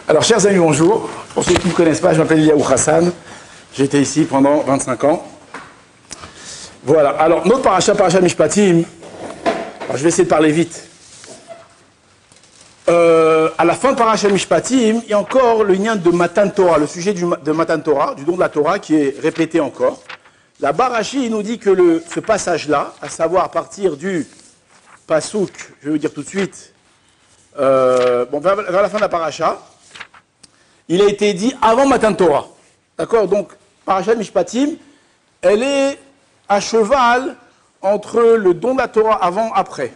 Alors, chers amis, bonjour. Pour ceux qui ne me connaissent pas, je m'appelle Eliaou Hassan. J'ai été ici pendant 25 ans. Voilà. Alors, notre paracha Mishpatim, alors, je vais essayer de parler vite. À la fin de paracha Mishpatim, il y a encore le lien de Matan Torah, le sujet de Matan Torah, du don de la Torah, qui est répété encore. La Barashi nous dit que ce passage-là, à savoir à partir du Pasouk, je vais vous dire tout de suite, vers la fin de la paracha, il a été dit avant Matan Torah. D'accord? Donc, paracha Mishpatim, elle est à cheval entre le don de la Torah avant et après.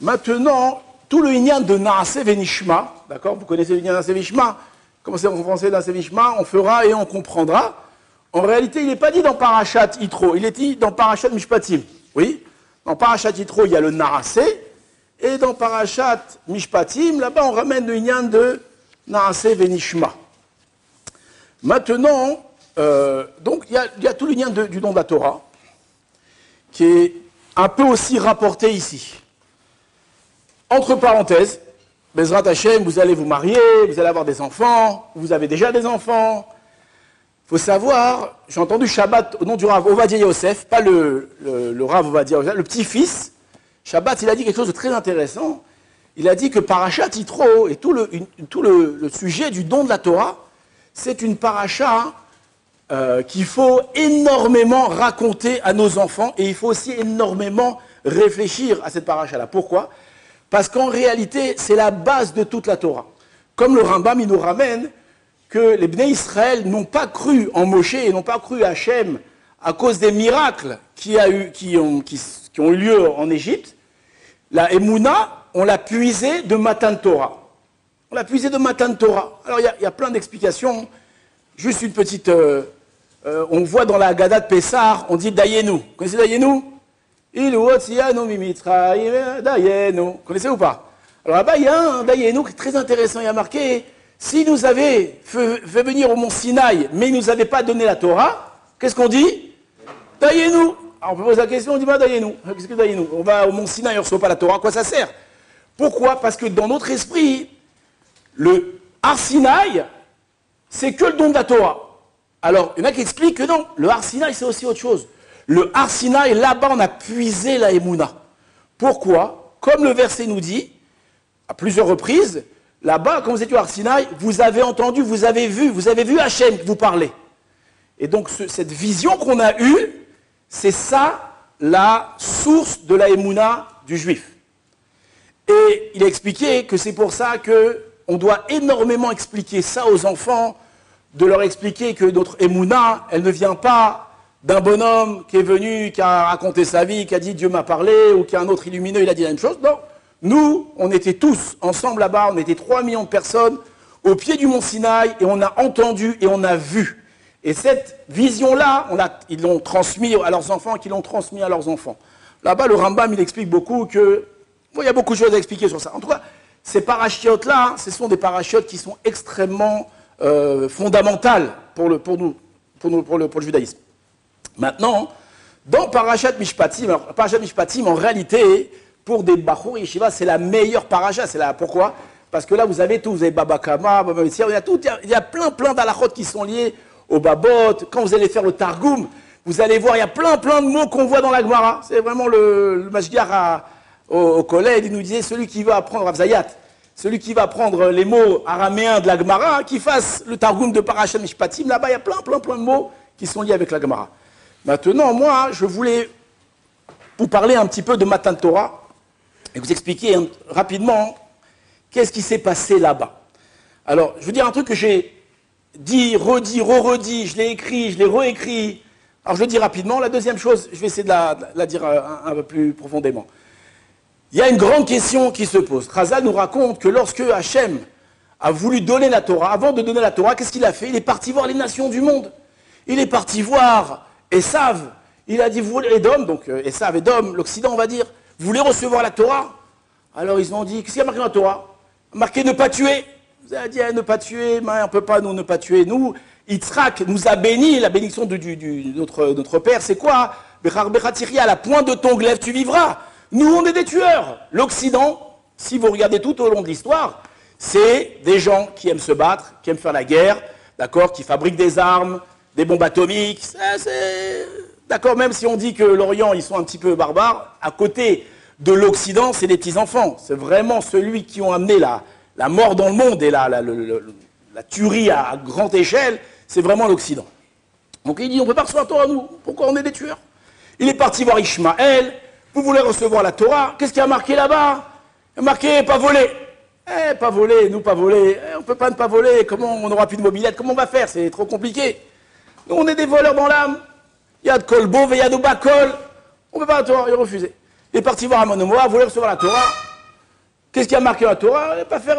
Maintenant, tout le Inyan de Naase Venishma, d'accord? Vous connaissez le Inyan de Naase Venishma? Comment c'est en français Naase Venishma? On fera et on comprendra. En réalité, il n'est pas dit dans Parashat Yitro, il est dit dans Parashat Mishpatim. Oui? Dans Parashat Yitro, il y a le Naase, et dans Parashat Mishpatim, là-bas, on ramène le Inyan de Naase Venishma. Maintenant, donc, il y a tout le lien du don de la Torah, qui est un peu aussi rapporté ici. Entre parenthèses, Bezrat Hashem, vous allez vous marier, vous allez avoir des enfants, vous avez déjà des enfants. Il faut savoir, j'ai entendu Shabbat au nom du Rav Ovadia Yosef, pas le Rav Ovadia Yosef, le petit-fils. Shabbat, il a dit quelque chose de très intéressant. Il a dit que Parashat Yitro et tout le sujet du don de la Torah, c'est une paracha qu'il faut énormément raconter à nos enfants et il faut aussi énormément réfléchir à cette paracha-là. Pourquoi? Parce qu'en réalité, c'est la base de toute la Torah. Comme le Rambam, il nous ramène que les Bnei Israël n'ont pas cru en Moshe et n'ont pas cru à Hachem à cause des miracles qui ont eu lieu en Égypte. La Emouna, on l'a puisé de Matan Torah. On l'a puisé de Matan Torah. Alors, il y a plein d'explications. Juste une petite... on voit dans la Haggadah de Pessah, on dit Dayenu. Vous connaissez Dayenu? Vous connaissez ou pas? Alors là-bas, il y a un Dayenu qui est très intéressant. Il y a marqué, s'il nous avait fait venir au mont Sinaï, mais il ne nous avait pas donné la Torah, qu'est-ce qu'on dit? Dayenu. Alors on peut poser la question, on dit, Dayenu. Qu'est-ce que Dayenu? On va au mont Sinaï, on ne reçoit pas la Torah, à quoi ça sert? Pourquoi? Parce que dans notre esprit, le Har Sinaï, c'est que le don de la Torah. Alors, il y en a qui expliquent que non, le Har Sinaï, c'est aussi autre chose. Le Har Sinaï, là-bas, on a puisé la Emouna. Pourquoi? Comme le verset nous dit, à plusieurs reprises, là-bas, quand vous étiez au Har Sinaï, vous avez entendu, vous avez vu Hachem vous parler. Et donc, cette vision qu'on a eue, c'est ça, la source de la Emouna du juif. Et il a expliqué que c'est pour ça qu'on doit énormément expliquer ça aux enfants, de leur expliquer que notre Emouna, elle ne vient pas d'un bonhomme qui est venu, qui a raconté sa vie, qui a dit Dieu m'a parlé, ou qui a un autre illuminé, il a dit la même chose. Non, nous, on était tous ensemble là-bas, on était 3 millions de personnes au pied du mont Sinaï, et on a entendu et on a vu. Et cette vision-là, ils l'ont transmis à leurs enfants, qui l'ont transmis à leurs enfants. Là-bas, le Rambam, il explique beaucoup que... Bon, il y a beaucoup de choses à expliquer sur ça. En tout cas, ces parachiotes-là, ce sont des parachiotes qui sont extrêmement fondamentales pour le judaïsme. Maintenant, dans Parashat Mishpatim, alors Parashat Mishpatim, en réalité, pour des Bachur Yeshiva, c'est la meilleure paracha. Pourquoi? Parce que là, vous avez tout, vous avez Baba Kama, Baba Metzia, il y a plein d'alachot qui sont liés au Babot. Quand vous allez faire le Targum, vous allez voir, il y a plein de mots qu'on voit dans la Gemara. C'est vraiment le Mashgiach au collège, il nous disait, celui qui va apprendre Avzayat, celui qui va apprendre les mots araméens de la Gemara, qui fasse le Targum de Parashat Mishpatim, là-bas, il y a plein de mots qui sont liés avec la Gemara. Maintenant, moi, je voulais vous parler un petit peu de Matan Torah et vous expliquer rapidement qu'est-ce qui s'est passé là-bas. Alors, je veux dire un truc que j'ai dit, redit, je l'ai écrit, je l'ai réécrit. Alors, je le dis rapidement. La deuxième chose, je vais essayer de la dire un peu plus profondément. Il y a une grande question qui se pose. Chazal nous raconte que lorsque Hachem a voulu donner la Torah, avant de donner la Torah, qu'est-ce qu'il a fait? Il est parti voir les nations du monde. Il est parti voir Esav. Il a dit, vous voulez Edom, donc Esav, Edom, l'Occident, on va dire, vous voulez recevoir la Torah? Alors ils ont dit, qu'est-ce qu'il y a marqué dans la Torah? Marqué ne pas tuer. Vous avez dit, ne pas tuer, mais on ne peut pas nous ne pas tuer. Nous, Yitzhak nous a bénis, la bénédiction de notre Père, c'est quoi? Bechar bechatiri, à la pointe de ton glaive, tu vivras. Nous, on est des tueurs. L'Occident, si vous regardez tout au long de l'histoire, c'est des gens qui aiment se battre, qui aiment faire la guerre, d'accord, qui fabriquent des armes, des bombes atomiques. D'accord, même si on dit que l'Orient, ils sont un petit peu barbares, à côté de l'Occident, c'est des petits-enfants. C'est vraiment celui qui ont amené la mort dans le monde et la tuerie à grande échelle, c'est vraiment l'Occident. Donc il dit, on ne peut pas recevoir la Torah, nous. Pourquoi on est des tueurs? Il est parti voir Ishmaël. Vous voulez recevoir la Torah? Qu'est-ce qu'il y a marqué là-bas? Il y a marqué, pas voler. Pas voler, nous pas voler. On ne peut pas ne pas voler. Comment on n'aura plus de mobilette? Comment on va faire? C'est trop compliqué. Nous, on est des voleurs dans l'âme. Il y a de Kolbo, il y a de Bakol. On ne peut pas la Torah, il a refusé. Il est parti voir Amon Moab, voulait recevoir la Torah. Qu'est-ce qu'il y a marqué dans la Torah? Ne pas faire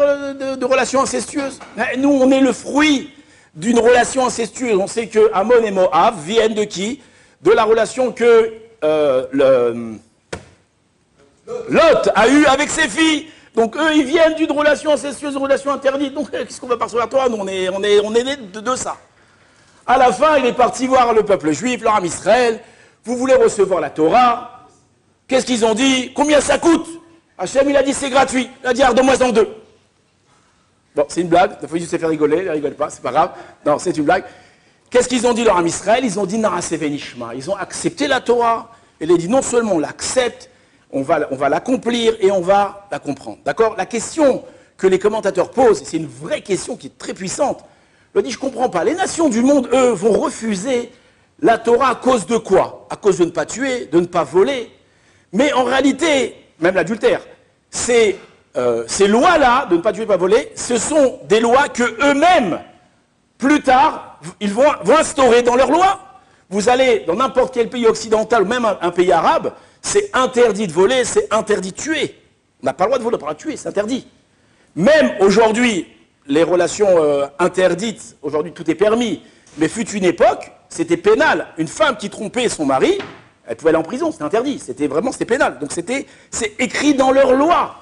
de relations incestueuses. Nous, on est le fruit d'une relation incestueuse. On sait que Amon et Moab viennent de qui? De la relation que Lot a eue avec ses filles. Donc eux, ils viennent d'une relation incestueuse, une relation interdite. Donc qu'est-ce qu'on va pas recevoir la Torah? Nous, on est nés de ça. À la fin, il est parti voir le peuple juif, leur âme Israël. Vous voulez recevoir la Torah? Qu'est-ce qu'ils ont dit? Combien ça coûte? Hachem, il a dit c'est gratuit. Il a dit redonne-moi en deux. Bon, c'est une blague. Il faut juste se faire rigoler. Ne rigole pas, c'est pas grave. Non, c'est une blague. Qu'est-ce qu'ils ont dit leur âme Israël? Ils ont dit Naraseh Venishma. Ils ont accepté la Torah. Et il a dit non seulement on l'accepte, on va l'accomplir et on va la comprendre. D'accord? La question que les commentateurs posent, et c'est une vraie question qui est très puissante, il dit, je ne comprends pas. Les nations du monde, eux, vont refuser la Torah à cause de quoi? À cause de ne pas tuer, de ne pas voler. Mais en réalité, même l'adultère, ces lois-là, de ne pas tuer, de ne pas voler, ce sont des lois que eux-mêmes, plus tard, ils vont instaurer dans leurs lois. Vous allez dans n'importe quel pays occidental, ou même un pays arabe, c'est interdit de voler, c'est interdit de tuer. On n'a pas le droit de voler, on n'a pas le droit de tuer, c'est interdit. Même aujourd'hui, les relations interdites, aujourd'hui tout est permis, mais fut une époque, c'était pénal. Une femme qui trompait son mari, elle pouvait aller en prison, c'était interdit, c'était pénal. Donc c'est écrit dans leur loi.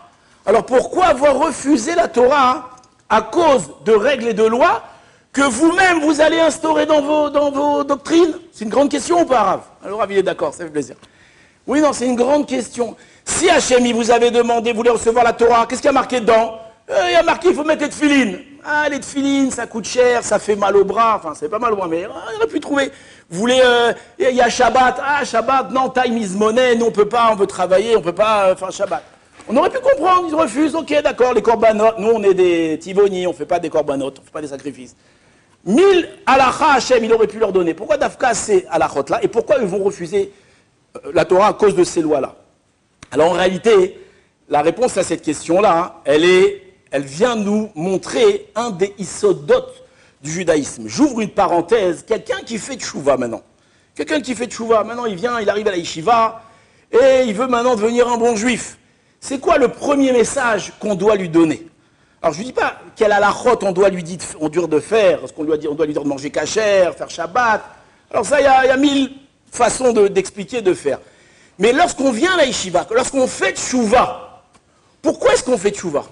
Alors pourquoi avoir refusé la Torah à cause de règles et de lois que vous-même vous allez instaurer dans vos doctrines? C'est une grande question ou pas, Rav? Alors Rav, il est d'accord, ça fait plaisir. Oui, non, c'est une grande question. Si Hachem, il vous avait demandé, vous voulez recevoir la Torah, qu'est-ce qu'il y a marqué dedans? Il y a marqué, il faut mettre des tefilines. Ah, les tefilines, ça coûte cher, ça fait mal au bras. Enfin, c'est pas mal au bras, mais on aurait pu trouver. Vous voulez, il y a Shabbat. Ah, Shabbat, non, time is money. Nous, on peut pas, on veut travailler, on peut pas faire Shabbat. On aurait pu comprendre, ils refusent. Ok, d'accord, les korbanot. Nous, on est des tivoni, on fait pas des korbanot, on fait pas des sacrifices. 1000 halakha Hachem, il aurait pu leur donner. Pourquoi Dafka ces halachot-là? Et pourquoi ils vont refuser la Torah à cause de ces lois-là? Alors, en réalité, la réponse à cette question-là, elle vient nous montrer un des isodotes du judaïsme. J'ouvre une parenthèse, quelqu'un qui fait tchouva maintenant. Quelqu'un qui fait tchouva, maintenant il vient, il arrive à la yeshiva, et il veut maintenant devenir un bon juif. C'est quoi le premier message qu'on doit lui donner? Alors je ne dis pas quelle halachot on doit lui dire de faire, on doit lui dire de manger kasher, faire Shabbat. Alors ça, il y a 1000 façons d'expliquer, de faire. Mais lorsqu'on vient à la yeshiva, lorsqu'on fait tchouva, pourquoi est-ce qu'on fait tchouva?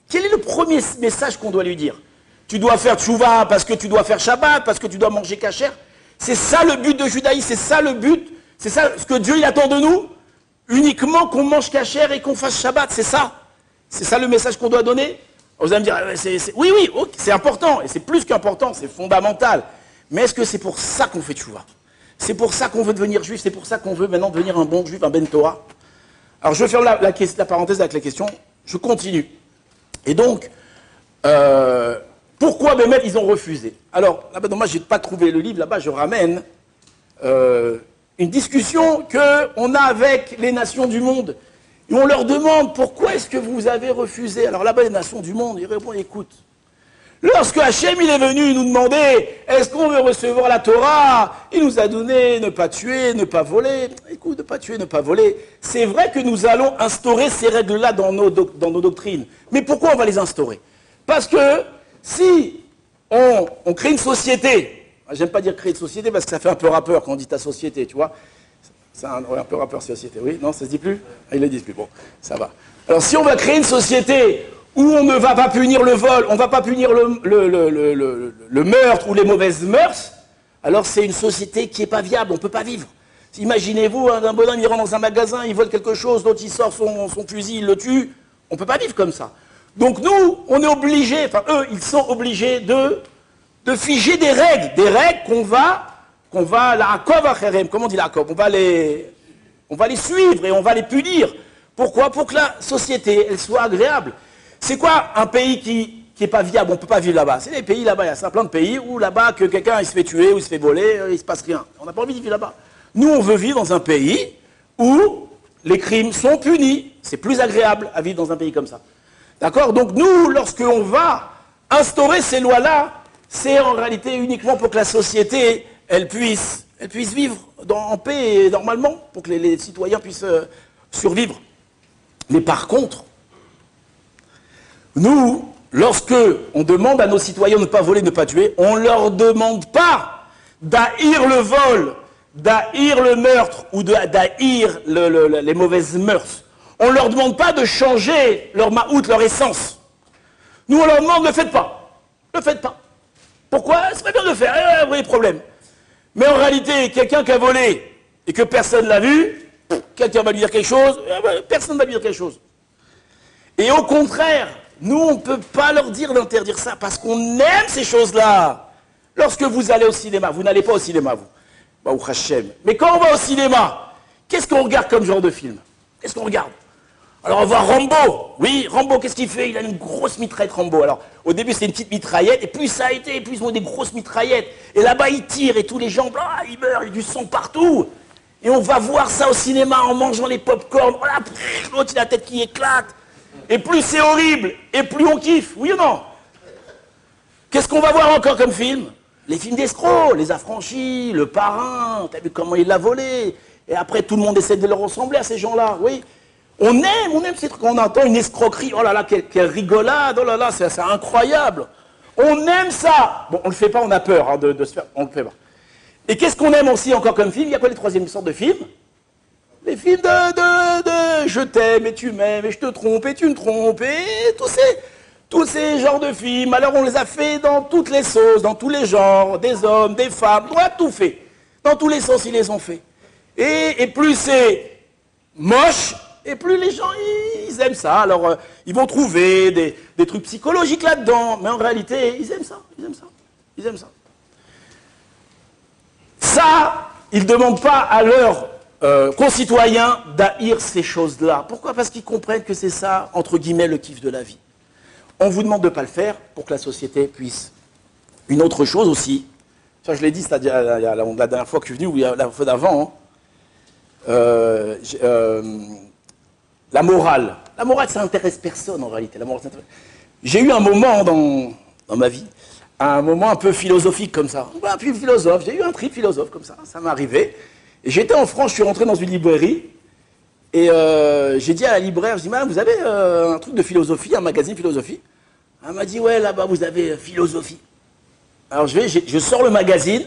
Quel est le premier message qu'on doit lui dire? Tu dois faire tchouva parce que tu dois faire Shabbat, parce que tu dois manger kasher. C'est ça le but de judaïsme, c'est ça le but, c'est ça ce que Dieu il attend de nous, uniquement qu'on mange kasher et qu'on fasse Shabbat, c'est ça. C'est ça le message qu'on doit donner. Vous allez me dire, oui, okay, c'est important, et c'est plus qu'important, c'est fondamental. Mais est-ce que c'est pour ça qu'on fait tchouva? C'est pour ça qu'on veut devenir juif, c'est pour ça qu'on veut maintenant devenir un bon juif, un ben Torah? Alors je ferme la parenthèse avec la question, je continue. Et donc, pourquoi Bémet, ils ont refusé? Alors, là-bas, moi, je n'ai pas trouvé le livre, là-bas, je ramène une discussion qu'on a avec les nations du monde. Et on leur demande, pourquoi est-ce que vous avez refusé? Alors là-bas, les nations du monde, ils répondent, écoute, lorsque Hachem, il est venu nous demander, est-ce qu'on veut recevoir la Torah? Il nous a donné ne pas tuer, ne pas voler. Écoute, ne pas tuer, ne pas voler. C'est vrai que nous allons instaurer ces règles-là dans nos doctrines. Mais pourquoi on va les instaurer? Parce que si on crée une société, j'aime pas dire créer une société parce que ça fait un peu rappeur quand on dit ta société, tu vois. C'est un peu rappeur société, oui? Non, ça se dit plus? Ah, il le dit plus, bon, ça va. Alors si on va créer une société où on ne va pas punir le vol, on ne va pas punir le meurtre ou les mauvaises mœurs, alors c'est une société qui n'est pas viable, on ne peut pas vivre. Imaginez-vous, un bonhomme, il rentre dans un magasin, il vole quelque chose, l'autre il sort son fusil, il le tue. On ne peut pas vivre comme ça. Donc nous, on est obligés, enfin eux, ils sont obligés de figer des règles la akov acharem, comment on dit la akov, on va les suivre et on va les punir. Pourquoi? Pour que la société, elle soit agréable. C'est quoi un pays qui n'est pas viable? On ne peut pas vivre là-bas. C'est des pays là-bas, il y a plein de pays où là-bas, que quelqu'un il se fait tuer ou il se fait voler, il ne se passe rien. On n'a pas envie de vivre là-bas. Nous, on veut vivre dans un pays où les crimes sont punis. C'est plus agréable à vivre dans un pays comme ça. D'accord? Donc nous, lorsqu'on va instaurer ces lois-là, c'est en réalité uniquement pour que la société, elle puisse vivre en paix et normalement, pour que les citoyens puissent survivre. Mais par contre, nous, lorsque on demande à nos citoyens de ne pas voler, de ne pas tuer, on ne leur demande pas d'haïr le vol, d'haïr le meurtre ou d'haïr les mauvaises mœurs. On ne leur demande pas de changer leur maout, leur essence. Nous, on leur demande, ne le faites pas. Ne le faites pas. Pourquoi? C'est pas bien de le faire, vous voyez le problème. Mais en réalité, quelqu'un qui a volé et que personne ne l'a vu, quelqu'un va lui dire quelque chose, personne ne va lui dire quelque chose. Et au contraire, nous, on ne peut pas leur dire d'interdire ça parce qu'on aime ces choses-là. Lorsque vous allez au cinéma, vous n'allez pas au cinéma, vous. Baruch Hashem. Mais quand on va au cinéma, qu'est-ce qu'on regarde comme genre de film? Qu'est-ce qu'on regarde? Alors on voit Rambo. Oui, Rambo, qu'est-ce qu'il fait? Il a une grosse mitraillette, Rambo. Alors au début c'était une petite mitraillette, et plus ça a été, et plus ils ont des grosses mitraillettes. Et là-bas il tire, et tous les gens, ils meurent, il y a du sang partout. Et on va voir ça au cinéma en mangeant les pop-corn. Voilà, l'autre il a la tête qui éclate. Et plus c'est horrible, et plus on kiffe, oui ou non? Qu'est-ce qu'on va voir encore comme film? Les films d'escrocs, Les Affranchis, Le Parrain, t'as vu comment il l'a volé? Et après tout le monde essaie de leur ressembler à ces gens-là, oui. On aime ces trucs, on entend une escroquerie, oh là là, quelle rigolade, oh là là, c'est incroyable. On aime ça. Bon, on ne le fait pas, on a peur hein, de se faire, on le fait pas. Et qu'est-ce qu'on aime aussi encore comme film? Il y a quoi les troisième sortes de films? Les films de je t'aime et tu m'aimes, et je te trompe et tu me trompes, et tous ces genres de films. Alors on les a fait dans toutes les sauces, dans tous les genres, des hommes, des femmes, on a tout fait. Dans tous les sens, ils les ont fait. Et plus c'est moche, et plus les gens, ils aiment ça. Alors, ils vont trouver des trucs psychologiques là-dedans. Mais en réalité, ils aiment ça. Ils aiment ça. Ils aiment ça. Ça, ils ne demandent pas à leurs concitoyens d'haïr ces choses-là. Pourquoi? Parce qu'ils comprennent que c'est ça, entre guillemets, le kiff de la vie. On vous demande de ne pas le faire pour que la société puisse. Une autre chose aussi, ça je l'ai dit, c'est-à-dire la dernière fois que je suis venu, ou la fois d'avant, la morale. La morale, ça n'intéresse personne en réalité. J'ai eu un moment dans ma vie, un moment un peu philosophique comme ça. Un peu philosophe, j'ai eu un trip philosophe comme ça m'est arrivé. Et j'étais en France, je suis rentré dans une librairie, et j'ai dit à la libraire, je dis, madame, vous avez un truc de philosophie, un magazine philosophie? Elle m'a dit, ouais, là-bas, vous avez philosophie. Alors je sors le magazine,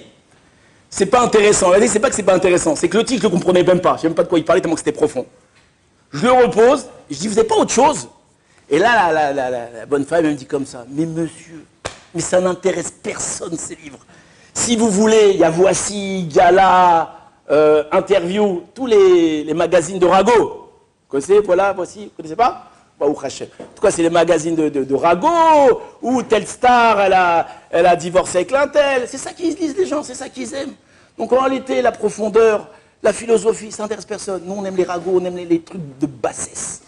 c'est pas intéressant. Elle dit, c'est pas que c'est pas intéressant, c'est que le titre, je ne le comprenais même pas. Je ne sais même pas de quoi il parlait, tellement que c'était profond. Je le repose, je dis, vous n'avez pas autre chose? Et là, la bonne femme, elle me dit comme ça, mais monsieur, mais ça n'intéresse personne, ces livres. Si vous voulez, il y a Voici, Gala, Interview, tous les magazines de Rago. Vous connaissez, voilà, Voici, vous ne connaissez pas? Ou Hachem. En tout cas, c'est les magazines de Rago, où telle star, elle a divorcé avec l'un tel. C'est ça qu'ils lisent, les gens, c'est ça qu'ils aiment. Donc en réalité, la profondeur, la philosophie, ça n'intéresse personne. Nous, on aime les ragots, on aime les trucs de bassesse.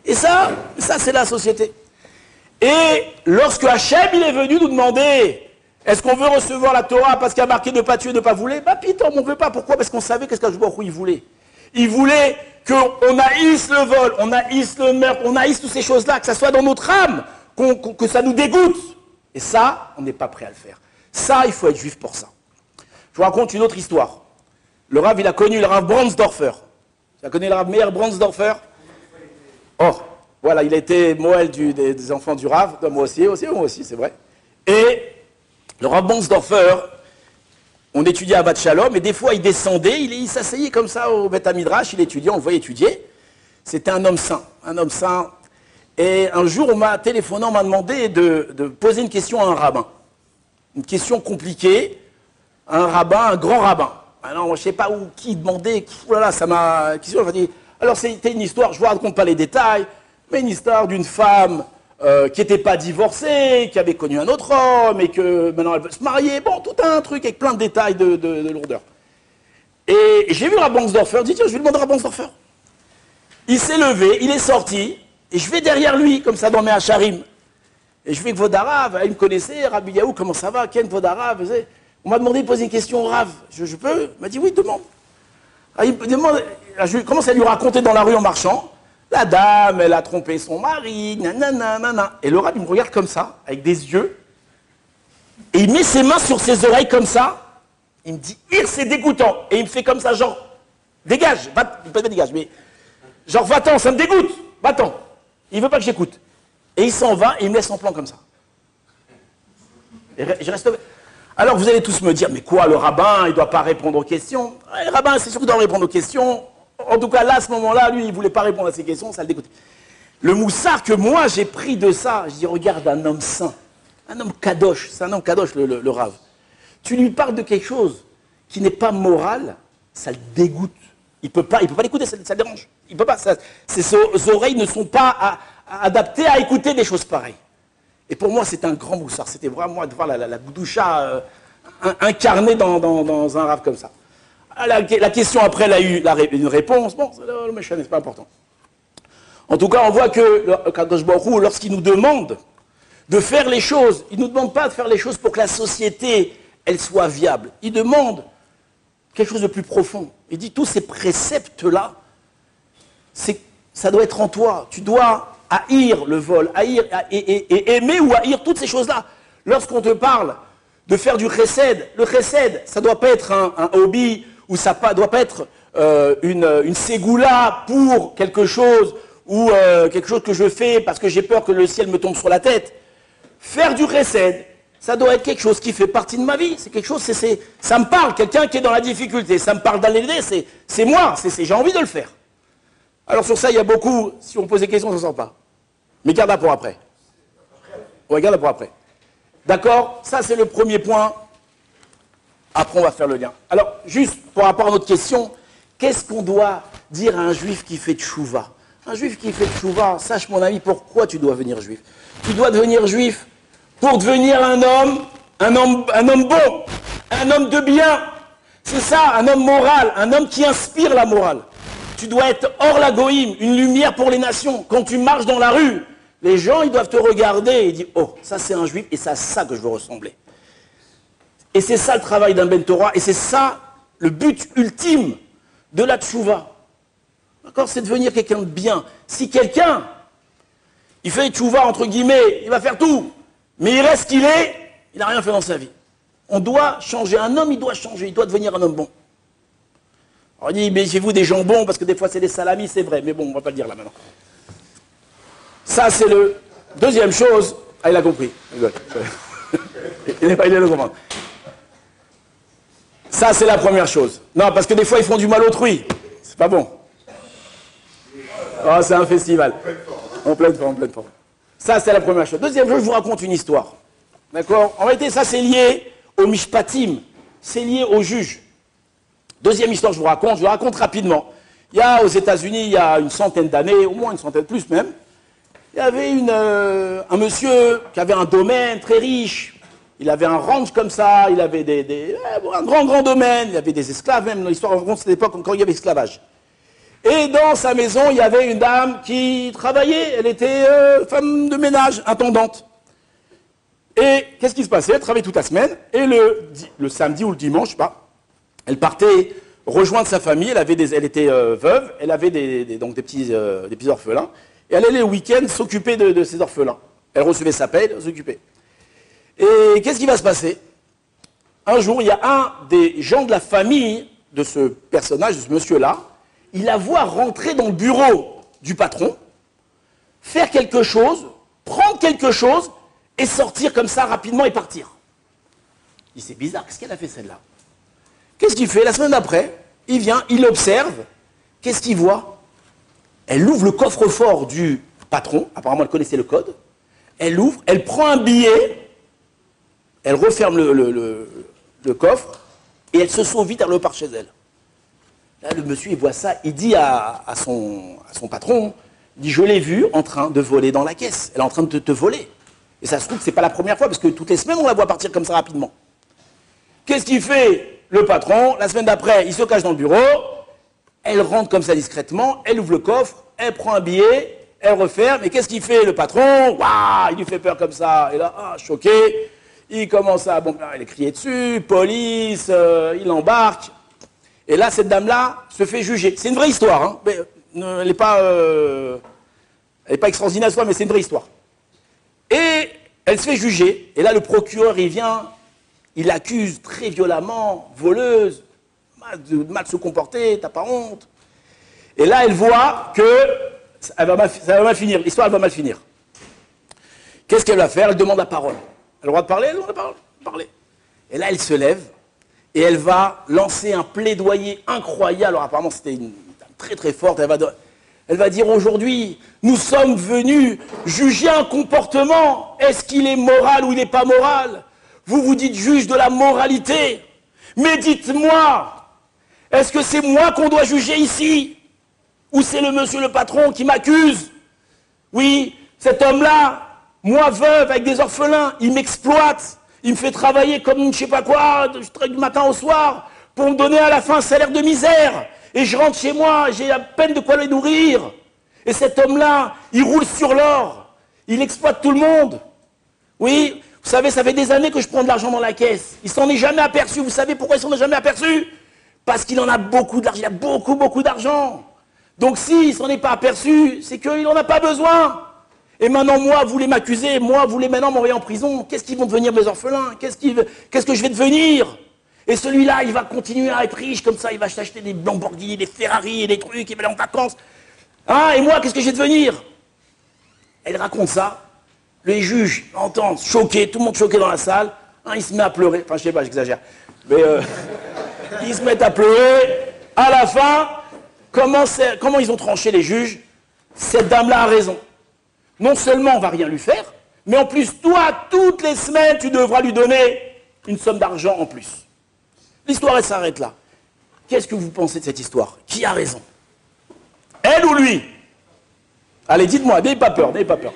Et ça c'est la société. Et lorsque Hachem, il est venu nous demander, est-ce qu'on veut recevoir la Torah parce qu'il y a marqué ne pas tuer, ne pas voler? Bah putain, on ne veut pas. Pourquoi? Parce qu'on savait qu'est-ce qu'il voulait. Il voulait qu'on haïsse le vol, on haïsse le meurtre, on haïsse toutes ces choses-là, que ça soit dans notre âme, que ça nous dégoûte. Et ça, on n'est pas prêt à le faire. Ça, il faut être juif pour ça. Je vous raconte une autre histoire. Le Rav, il a connu le Rav Brandsdorfer. Tu as connu le Rav Meir Brandsdorfer? Oh, voilà, il a été Moël des enfants du Rav, moi aussi, c'est vrai. Et le Rav Brandsdorfer, on étudiait à Bat Shalom, et des fois il descendait, il s'asseyait comme ça au Beth Midrash, il étudiait, on le voyait étudier. C'était un homme saint, Et un jour, on m'a téléphoné, on m'a demandé de poser une question à un rabbin. Une question compliquée, un rabbin, un grand rabbin. Alors, je ne sais pas qui demandait, voilà, ça m'a... Alors, c'était une histoire, je ne vous raconte pas les détails, mais une histoire d'une femme qui n'était pas divorcée, qui avait connu un autre homme, et que maintenant elle veut se marier. Bon, tout un truc avec plein de détails de lourdeur. Et j'ai vu Rabansdorfer, dit tiens, je vais demander à Rabansdorfer. Il s'est levé, il est sorti, et je vais derrière lui, comme ça dans mes hacharim. Et je vais que Vodarav, il me connaissait, Rabbi Yaou, comment ça va, Ken Vodarav. On m'a demandé de poser une question au Rav. Je peux? Il m'a dit oui, demande. Alors, il me demande, je commence à lui raconter dans la rue en marchant. La dame, elle a trompé son mari, nanana, nanana. Et le Rav, il me regarde comme ça, avec des yeux. Et il met ses mains sur ses oreilles comme ça. Il me dit, c'est dégoûtant. Et il me fait comme ça, genre, dégage. Pas dégage, mais genre, va-t'en, ça me dégoûte. Va-t'en. Il veut pas que j'écoute. Et il s'en va et il me laisse en plan comme ça. Et je reste... Alors vous allez tous me dire, mais quoi, le rabbin, il ne doit pas répondre aux questions? Le rabbin, c'est sûr qu'il doit répondre aux questions. En tout cas, là, à ce moment-là, lui, il ne voulait pas répondre à ces questions, ça le dégoûtait. Le moussard que moi, j'ai pris de ça, je dis, regarde un homme saint, un homme kadosh, c'est un homme kadosh, le Rav. Tu lui parles de quelque chose qui n'est pas moral, ça le dégoûte. Il ne peut pas l'écouter, ça le dérange. Il peut pas, ses oreilles ne sont pas adaptées à écouter des choses pareilles. Et pour moi, c'est un grand moussard. C'était vraiment de voir la Gdoucha incarnée dans un Rav comme ça. La question après, elle a eu une réponse. Bon, le méchant, c'est pas important. En tout cas, on voit que Kadosh Baruch Hu, lorsqu'il nous demande de faire les choses, il ne nous demande pas de faire les choses pour que la société, elle soit viable. Il demande quelque chose de plus profond. Il dit, tous ces préceptes-là, ça doit être en toi. Tu dois haïr le vol, haïr et aimer ou haïr toutes ces choses-là. Lorsqu'on te parle de faire du chesed, le chesed, ça ne doit pas être un hobby, ou ça ne doit pas être une ségoula pour quelque chose, ou quelque chose que je fais parce que j'ai peur que le ciel me tombe sur la tête. Faire du chesed, ça doit être quelque chose qui fait partie de ma vie. C'est quelque chose, ça me parle, quelqu'un qui est dans la difficulté, ça me parle d'aller l'aider, c'est moi, j'ai envie de le faire. Alors sur ça, il y a beaucoup, si on pose des questions, on ne s'en sort pas. Mais garde-la pour après. Ouais, garde-la pour après. D'accord? Ça, c'est le premier point. Après, on va faire le lien. Alors, juste par rapport à notre question, qu'est-ce qu'on doit dire à un juif qui fait tchouva? Un juif qui fait tchouva, sache mon ami, pourquoi tu dois devenir juif. Tu dois devenir juif pour devenir un homme bon, un homme de bien. C'est ça, un homme moral, un homme qui inspire la morale. Tu dois être hors la goïm, une lumière pour les nations. Quand tu marches dans la rue, les gens, ils doivent te regarder et dire, oh, ça c'est un juif et c'est à ça que je veux ressembler. Et c'est ça le travail d'un Ben Torah, et c'est ça le but ultime de la tchouva. D'accord? C'est devenir quelqu'un de bien. Si quelqu'un, il fait tchouva, entre guillemets, il va faire tout, mais il reste qu'il est, il n'a rien fait dans sa vie. On doit changer. Un homme, il doit changer, il doit devenir un homme bon. Alors, on dit, mais chez vous des jambons, parce que des fois c'est des salamis, c'est vrai, mais bon, on ne va pas le dire là maintenant. Ça, c'est le deuxième chose. Ah, il a compris. Il n'est pas idée de comprendre. Ça, c'est la première chose. Non, parce que des fois, ils font du mal autrui. C'est pas bon. Oh, c'est un festival. En pleine forme, en pleine forme. Ça, c'est la première chose. Deuxième chose, je vous raconte une histoire. D'accord? En réalité, ça, c'est lié au mishpatim. C'est lié au juge. Deuxième histoire, je vous raconte rapidement. Il y a aux États-Unis, il y a une centaine d'années, au moins une centaine plus même, il y avait un monsieur qui avait un domaine très riche. Il avait un ranch comme ça, il avait un grand domaine, il y avait des esclaves même, dans l'histoire, on raconte cette époque quand il y avait esclavage. Et dans sa maison, il y avait une dame qui travaillait, elle était femme de ménage, intendante. Et qu'est-ce qui se passait? Elle travaillait toute la semaine, et le samedi ou le dimanche, je sais pas, elle partait rejoindre sa famille, elle était veuve, elle avait donc des petits orphelins, et elle allait le week-end s'occuper de ces orphelins. Elle recevait sa paie, elle s'occupait. Et qu'est-ce qui va se passer? Un jour, il y a un des gens de la famille de ce personnage, de ce monsieur-là, il la voit rentrer dans le bureau du patron, faire quelque chose, prendre quelque chose, et sortir comme ça rapidement et partir. Il dit, c'est bizarre, qu'est-ce qu'elle a fait celle-là? Qu'est-ce qu'il fait? La semaine d'après, il vient, il observe, qu'est-ce qu'il voit? Elle ouvre le coffre-fort du patron, apparemment elle connaissait le code, elle ouvre, elle prend un billet, elle referme le coffre, et elle se sauve vite, elle repart chez elle. Là, le monsieur, il voit ça, il dit à son patron, Il dit, je l'ai vue en train de voler dans la caisse. Elle est en train de te voler. Et ça se trouve que ce n'est pas la première fois, parce que toutes les semaines, on la voit partir comme ça rapidement. Qu'est-ce qu'il fait, le patron? La semaine d'après, il se cache dans le bureau. Elle rentre comme ça discrètement. Elle ouvre le coffre. Elle prend un billet. Elle referme. Et qu'est-ce qu'il fait, le patron? Waouh, il lui fait peur comme ça. Et là, choqué. Il commence à... Bon, il est crié dessus. Police. Il embarque. Et là, cette dame-là se fait juger. C'est une vraie histoire. Hein. Mais, elle n'est pas extraordinaire, mais c'est une vraie histoire. Et elle se fait juger. Et là, le procureur, il vient, il l'accuse très violemment, voleuse, mal se comporter, t'as pas honte. Et là, elle voit que ça va mal finir. L'histoire, elle va mal finir. Qu'est-ce qu'elle va faire? Elle demande la parole. Elle a le droit de parler? Elle a le droit de parler. Et là, elle se lève et elle va lancer un plaidoyer incroyable. Alors, apparemment, c'était une très très forte. Elle va dire aujourd'hui, nous sommes venus juger un comportement. Est-ce qu'il est moral ou il n'est pas moral? Vous vous dites juge de la moralité. Mais dites-moi, est-ce que c'est moi qu'on doit juger ici? Ou c'est le monsieur le patron qui m'accuse? Oui, cet homme-là, moi veuve avec des orphelins, il m'exploite. Il me fait travailler comme je ne sais pas quoi, du matin au soir, pour me donner à la fin un salaire de misère. Et je rentre chez moi, j'ai à peine de quoi les nourrir. Et cet homme-là, il roule sur l'or. Il exploite tout le monde. Oui, vous savez, ça fait des années que je prends de l'argent dans la caisse. Il s'en est jamais aperçu. Vous savez pourquoi il s'en est jamais aperçu? Parce qu'il en a beaucoup d'argent. Il a beaucoup, beaucoup d'argent. Donc s'il s'en est pas aperçu, c'est qu'il n'en a pas besoin. Et maintenant, moi, vous voulez m'accuser. Moi, vous voulez maintenant m'envoyer en prison. Qu'est-ce qu'ils vont devenir, mes orphelins? Qu'est-ce que je vais devenir? Et celui-là, il va continuer à être riche comme ça, il va s'acheter des Lamborghini, des Ferrari et des trucs, il va aller en vacances. Hein, et moi, qu'est-ce que je vais devenir? Elle raconte ça, les juges entendent, choqués, tout le monde choqué dans la salle, hein, il se met à pleurer, enfin je sais pas, j'exagère, mais ils se mettent à pleurer, à la fin, comment ils ont tranché les juges? Cette dame-là a raison. Non seulement on va rien lui faire, mais en plus, toi, toutes les semaines, tu devras lui donner une somme d'argent en plus. L'histoire, elle s'arrête là. Qu'est-ce que vous pensez de cette histoire? Qui a raison? Elle ou lui? Allez, dites-moi, n'ayez pas peur, n'ayez pas peur.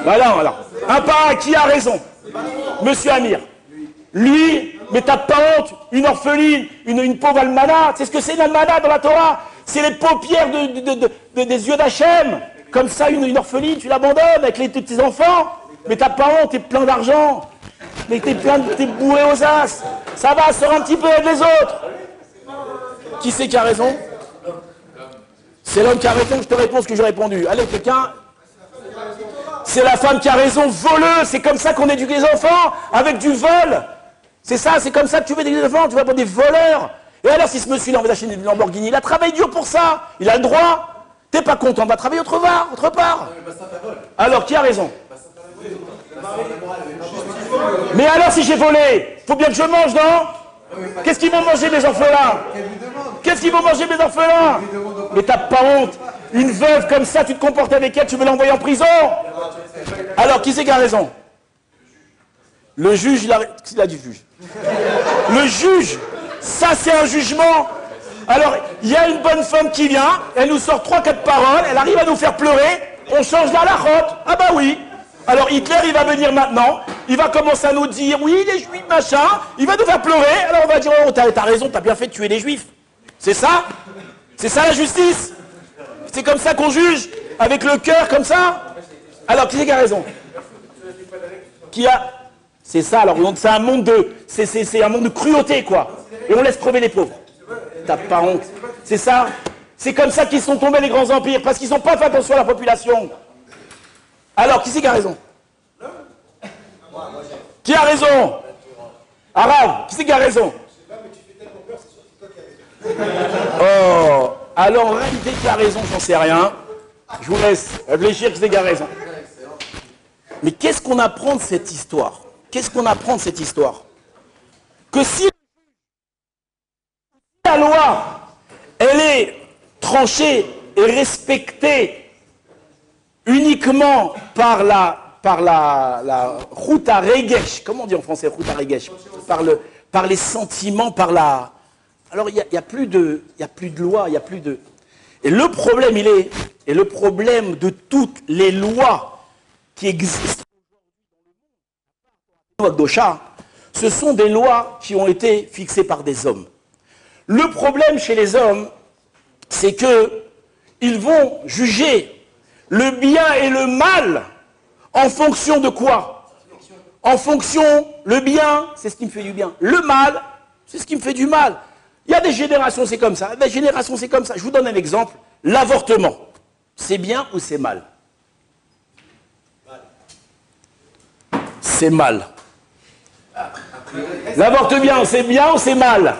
Voilà, voilà. Un par un, qui a raison? Monsieur Amir. Lui, mais t'as pas honte? Une orpheline, une pauvre almana. C'est ce que c'est une almana dans la Torah? C'est les paupières des yeux d'Hachem. Comme ça, une orpheline, tu l'abandonnes avec tes petits enfants. Mais t'as pas honte, t'es plein d'argent. Mais t'es bourré aux as. Ça va, sors un petit peu, aide les autres. Qui c'est qui a raison? C'est l'homme qui a raison, je te réponds ce que j'ai répondu. Allez, quelqu'un? C'est la femme qui a raison, voleuse. C'est comme ça qu'on éduque les enfants, avec du vol. C'est ça, c'est comme ça que tu veux éduquer les enfants, tu vas pas des voleurs. Et alors, si ce monsieur-là, on va acheter une Lamborghini, il a travaillé dur pour ça. Il a le droit. T'es pas content, va travailler autre part. Alors, qui a raison? Mais alors, si j'ai volé, faut bien que je mange, non? Qu'est-ce qu'ils vont manger, mes orphelins? Qu'est-ce qu'ils vont manger, mes orphelins? Mais t'as pas honte? Une veuve comme ça, tu te comportes avec elle, tu veux l'envoyer en prison? Alors, qui c'est qui a raison? Le juge, il a dit juge. Le juge, ça c'est un jugement. Alors, il y a une bonne femme qui vient, elle nous sort 3-4 paroles, elle arrive à nous faire pleurer, on change la lachote. Ah bah oui. Alors Hitler, il va venir maintenant, il va commencer à nous dire, oui, les juifs, machin, il va nous faire pleurer, alors on va dire, oh, t'as raison, t'as bien fait de tuer les juifs. C'est ça? C'est ça la justice? C'est comme ça qu'on juge? Avec le cœur comme ça? Alors, qui c'est qui a raison? Qui a... C'est ça, alors c'est un monde de... C'est un monde de cruauté, quoi. Et on laisse crever les pauvres. T'as pas honte. C'est ça? C'est comme ça qu'ils sont tombés les grands empires, parce qu'ils n'ont pas fait attention à la population. Alors, qui c'est qui a raison? Qui a raison? Arabe, qui c'est qui a raison? Oh, alors en réalité, qui a raison, j'en sais rien. Je vous laisse réfléchir qui c'est qui a raison. Mais qu'est-ce qu'on apprend de cette histoire? Qu'est-ce qu'on apprend de cette histoire? Que si la loi, elle est tranchée et respectée uniquement par la route à regesh, comment on dit en français route à regesh, par les sentiments, par la... Alors il n'y a plus de loi, il n'y a plus de... Et le problème, et le problème de toutes les lois qui existent dans le Dosha, ce sont des lois qui ont été fixées par des hommes. Le problème chez les hommes, c'est qu'ils vont juger le bien et le mal en fonction de quoi? En fonction, le bien, c'est ce qui me fait du bien. Le mal, c'est ce qui me fait du mal. Il y a des générations, c'est comme ça. Des générations, c'est comme ça. Je vous donne un exemple. L'avortement, c'est bien ou c'est mal? C'est mal. L'avortement, c'est bien ou c'est mal?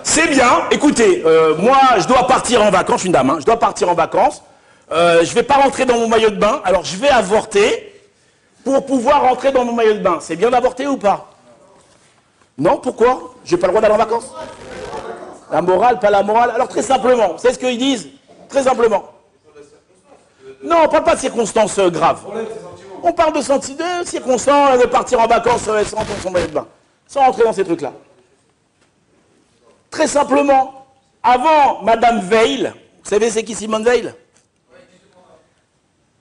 C'est bien. Écoutez, moi, je dois partir en vacances. Je suis une dame, hein, je dois partir en vacances. Je ne vais pas rentrer dans mon maillot de bain. Alors, je vais avorter pour pouvoir rentrer dans mon maillot de bain. C'est bien d'avorter ou pas? Non, pourquoi? J'ai pas le droit d'aller en vacances? La morale, pas la morale. Alors, très simplement, c'est ce qu'ils disent? Très simplement. Non, on ne parle pas de circonstances graves. On parle de circonstances, de partir en vacances sans son maillot de bain. Sans rentrer dans ces trucs-là. Très simplement, avant Madame Veil, vous savez c'est qui Simone Veil?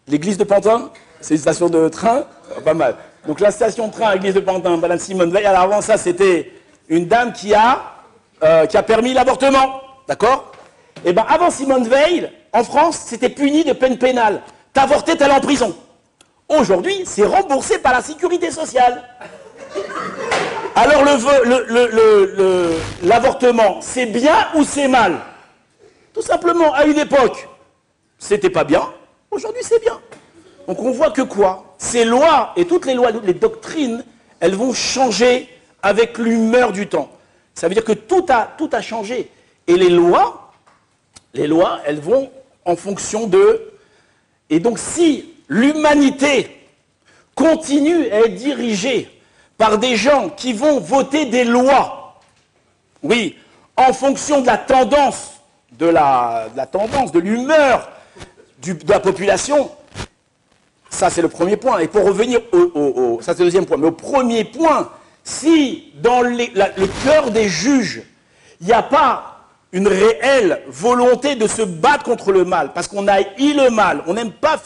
L'église de Pantin, c'est une station de train, pas mal. Donc la station de train à l'église de Pantin, Madame Simone Veil, alors avant ça c'était une dame qui a permis l'avortement, d'accord? Et bien avant Simone Veil, en France, c'était puni de peine pénale. T'avortais, t'allais en prison. Aujourd'hui, c'est remboursé par la sécurité sociale. Alors l'avortement, c'est bien ou c'est mal? Tout simplement, à une époque, c'était pas bien, aujourd'hui c'est bien. Donc on voit que quoi? Ces lois, et toutes les lois, les doctrines, elles vont changer avec l'humeur du temps. Ça veut dire que tout a changé. Et les lois, elles vont en fonction de... Et donc si l'humanité continue à être dirigée par des gens qui vont voter des lois, oui, en fonction de la tendance, de l'humeur de la population, ça c'est le premier point. Et pour revenir ça c'est le deuxième point, mais au premier point, si dans le cœur des juges, il n'y a pas une réelle volonté de se battre contre le mal, parce qu'on haït le mal, on n'aime pas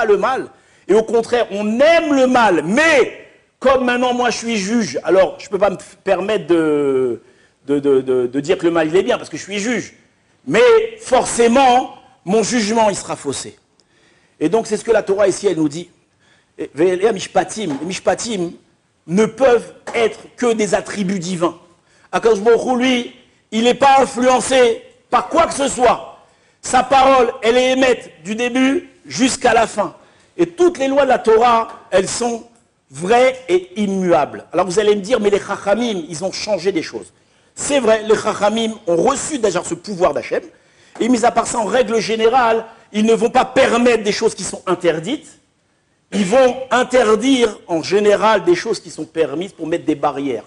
le mal, et au contraire, on aime le mal, mais comme maintenant moi je suis juge, alors je ne peux pas me permettre de dire que le mal il est bien, parce que je suis juge. Mais forcément, mon jugement il sera faussé. Et donc c'est ce que la Torah ici elle nous dit. Les mishpatim ne peuvent être que des attributs divins. Akadosh Baruch Hu, lui, il n'est pas influencé par quoi que ce soit. Sa parole, elle est émette du début jusqu'à la fin. Et toutes les lois de la Torah, elles sont vraies et immuables. Alors vous allez me dire, mais les Chachamim, ils ont changé des choses. C'est vrai, les Chachamim ont reçu déjà ce pouvoir d'Hachem. Et mis à part ça, en règle générale, ils ne vont pas permettre des choses qui sont interdites. Ils vont interdire en général des choses qui sont permises pour mettre des barrières.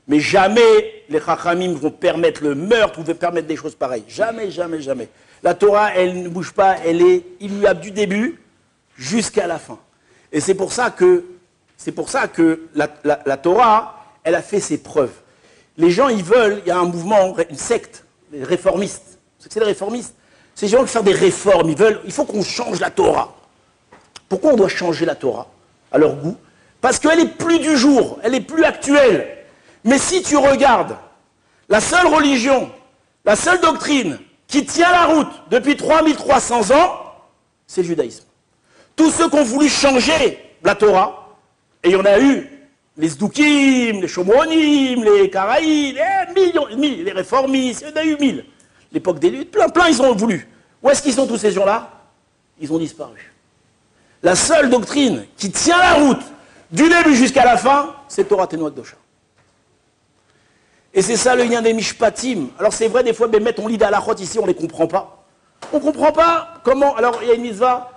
Mais jamais les Chachamim vont permettre le meurtre ou vont permettre des choses pareilles. Jamais, jamais, jamais. La Torah, elle ne bouge pas, elle est immuable du début jusqu'à la fin. Et c'est pour ça que la Torah, elle a fait ses preuves. Les gens, ils veulent, il y a un mouvement, une secte, les réformistes. C'est les réformistes. Ces gens veulent faire des réformes, il faut qu'on change la Torah. Pourquoi on doit changer la Torah à leur goût? Parce qu'elle n'est plus du jour, elle n'est plus actuelle. Mais si tu regardes, la seule religion, la seule doctrine qui tient la route depuis 3300 ans, c'est le judaïsme. Tous ceux qui ont voulu changer la Torah, et il y en a eu, les Zdoukim, les Shomronim, les Karaïs, les réformistes, il y en a eu 1000. L'époque des luttes, plein, ils ont voulu. Où est-ce qu'ils sont tous ces gens-là? Ils ont disparu. La seule doctrine qui tient la route du début jusqu'à la fin, c'est Torah Tenoach Dosha. Et c'est ça le lien des Mishpatim. Alors c'est vrai, des fois, on lit d'Alachot ici, on ne les comprend pas. On ne comprend pas comment. Alors il y a une mitzvah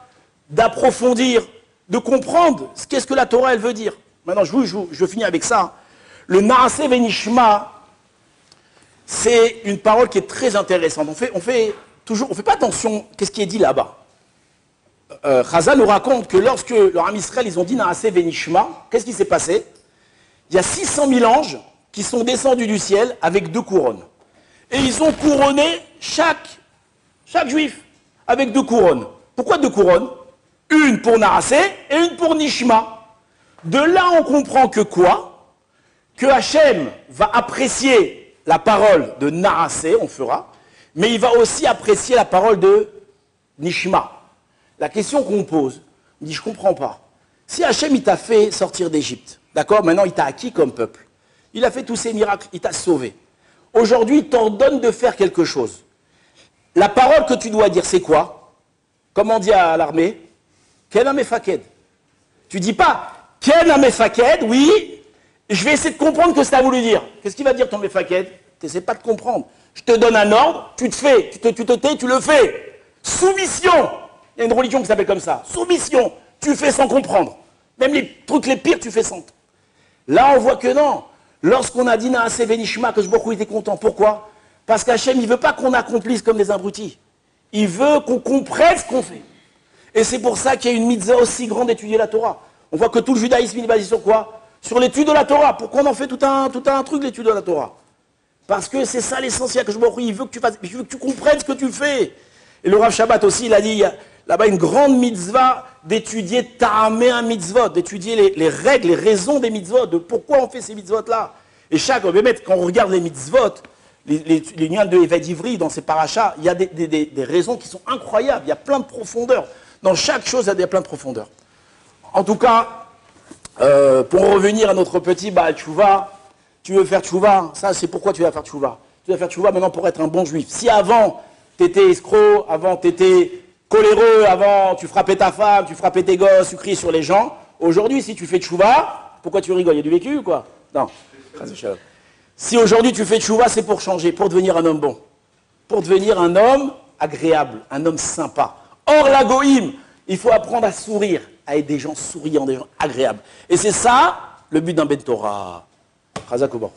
d'approfondir, de comprendre qu'est-ce que la Torah elle veut dire. Maintenant, je finis avec ça. Le Naaseh Venishma, c'est une parole qui est très intéressante. On fait pas attention qu'est-ce qui est dit là-bas. Chazal nous raconte que lorsque leur Am Israël, ils ont dit Naaseh Venishma, qu'est-ce qui s'est passé? Il y a 600 000 anges qui sont descendus du ciel avec 2 couronnes. Et ils ont couronné chaque juif avec 2 couronnes. Pourquoi 2 couronnes? Une pour Naassé et une pour Nishma. De là, on comprend que quoi? Que Hachem va apprécier la parole de Naassé, on fera, mais il va aussi apprécier la parole de Nishma. La question qu'on pose, on dit, je ne comprends pas. Si Hachem, il t'a fait sortir d'Égypte, d'accord? Maintenant, il t'a acquis comme peuple. Il a fait tous ces miracles, il t'a sauvé. Aujourd'hui, il t'ordonne de faire quelque chose. La parole que tu dois dire, c'est quoi? Comme on dit à l'armée, Ken Amefaked. Tu dis pas, Ken Amefaked, oui, je vais essayer de comprendre ce que ça a voulu dire. Qu'est-ce qu'il va dire ton Mefaked? Tu n'essaies pas de comprendre. Je te donne un ordre, tu te fais, tu te tais, tu le fais. Soumission. Il y a une religion qui s'appelle comme ça. Soumission. Tu fais sans comprendre. Même les trucs les pires, tu fais sans. Là, on voit que non. Lorsqu'on a dit Naasé Venishma, que Baruch Hu était content. Pourquoi? Parce qu'Hachem, il ne veut pas qu'on accomplisse comme des abrutis. Il veut qu'on comprenne ce qu'on fait. Et c'est pour ça qu'il y a une mitzvah aussi grande d'étudier la Torah. On voit que tout le judaïsme, il est basé sur quoi? Sur l'étude de la Torah. Pourquoi on en fait tout un truc, l'étude de la Torah? Parce que c'est ça l'essentiel que Baruch Hu, il veut que tu fasses, il veut que tu comprennes ce que tu fais. Et le Rav Shabbat aussi, il a dit, il y a là-bas une grande mitzvah d'étudier Ta'amé un mitzvot, d'étudier les règles, les raisons des mitzvot, de pourquoi on fait ces mitzvot-là. Et quand on regarde les mitzvot, les liens de Eved Ivri, dans ces parachas, il y a des raisons qui sont incroyables, il y a plein de profondeur. Dans chaque chose, il y a plein de profondeur. En tout cas, pour revenir à notre petit Baal Tchouva, tu veux faire Tchouva, ça c'est pourquoi tu vas faire Tchouva. Tu vas faire Tchouva maintenant pour être un bon juif. Si avant, tu étais escroc, avant tu étais coléreux, avant tu frappais ta femme, tu frappais tes gosses, tu criais sur les gens, aujourd'hui si tu fais Tchouva, pourquoi tu rigoles? Il y a du vécu ou quoi? Non. Si aujourd'hui tu fais Tchouva, c'est pour changer, pour devenir un homme bon. Pour devenir un homme agréable, un homme sympa. Or, la goïm, il faut apprendre à sourire, à être des gens souriants, des gens agréables. Et c'est ça, le but d'un Ben Torah. Chazak Oban.